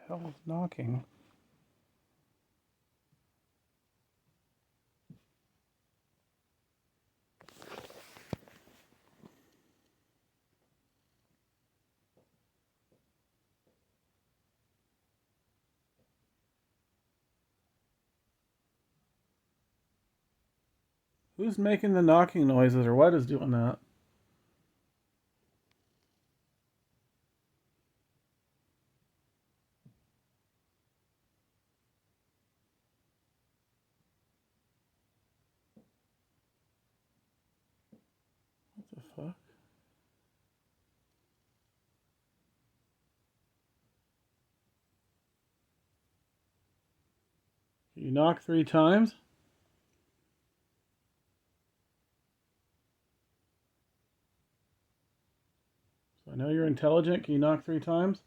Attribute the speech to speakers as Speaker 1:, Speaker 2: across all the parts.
Speaker 1: hell is knocking? Who's making the knocking noises, or what is doing that? What the fuck? Can you knock 3 times? So I know you're intelligent. Can you knock 3 times?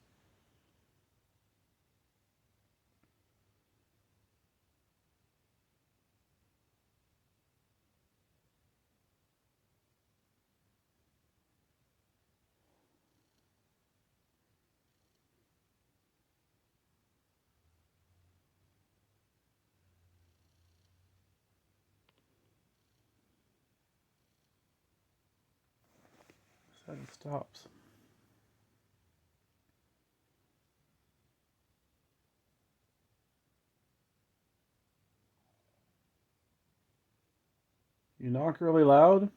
Speaker 1: Said it stops. You knock really loud?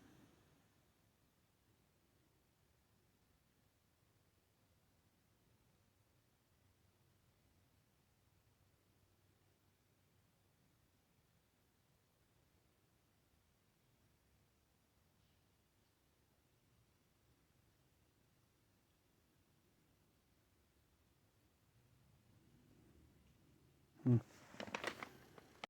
Speaker 1: Hmm.